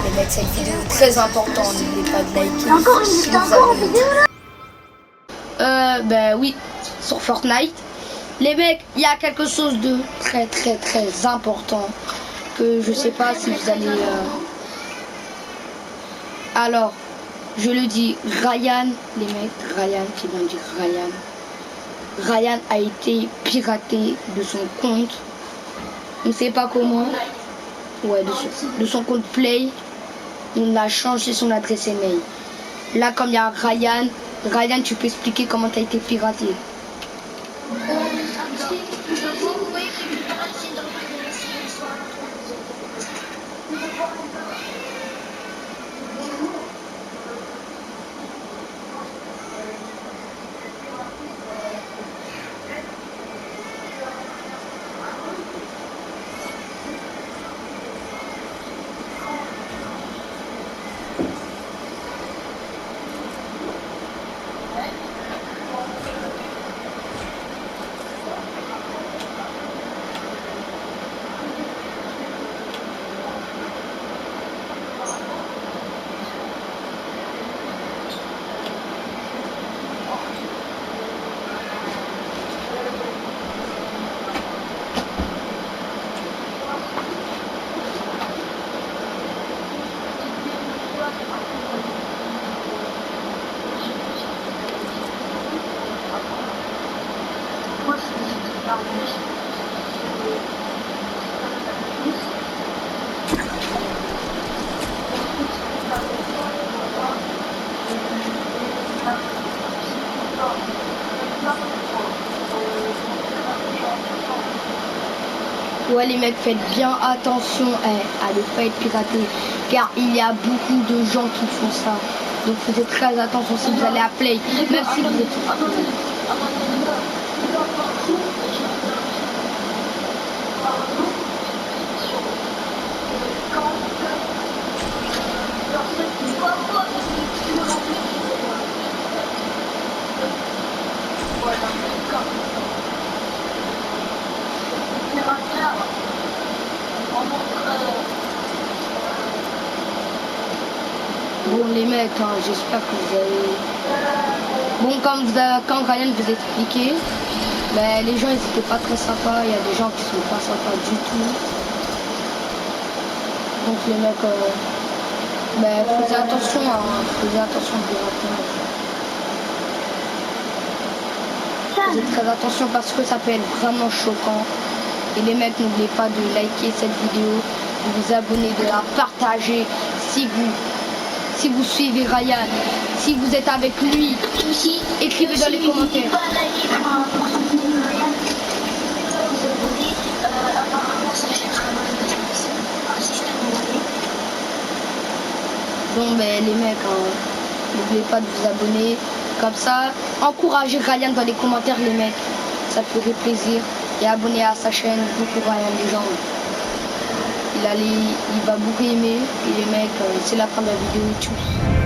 les mecs, cette vidéo est très importante, n'oubliez pas de liker. Encore une si vous vidéo là. Ben oui, sur Fortnite. Les mecs, il y a quelque chose de très important que je sais pas si vous allez... Alors, je le dis, Ryan, les mecs, Ryan, qui vont dire Ryan. Ryan a été piraté de son compte. On ne sait pas comment. Ouais, de son compte Play. On a changé son adresse email. Là, comme il y a Ryan, tu peux expliquer comment tu as été piraté? Ouais les mecs, faites bien attention à ne pas être piraté, car il y a beaucoup de gens qui font ça. Donc faites très attention si vous allez à Play, même si vous êtes... Bon les mecs, hein, j'espère que vous avez... Bon, quand Ryan vous a expliqué, ben, les gens ils étaient pas très sympas, il y a des gens qui sont pas sympas du tout. Donc les mecs, ben, faites attention piratement. Faites très attention parce que ça peut être vraiment choquant. Et les mecs, n'oubliez pas de liker cette vidéo, de vous abonner, de la partager si vous suivez Ryan, si vous êtes avec lui, écrivez dans les commentaires. Bon ben les mecs, n'oubliez pas de vous abonner. Comme ça, encouragez Ryan dans les commentaires les mecs. Ça ferait plaisir. Et abonnez à sa chaîne, beaucoup Ryan les gens. Il va beaucoup aimer. Et les mecs, c'est la fin de la vidéo et tout.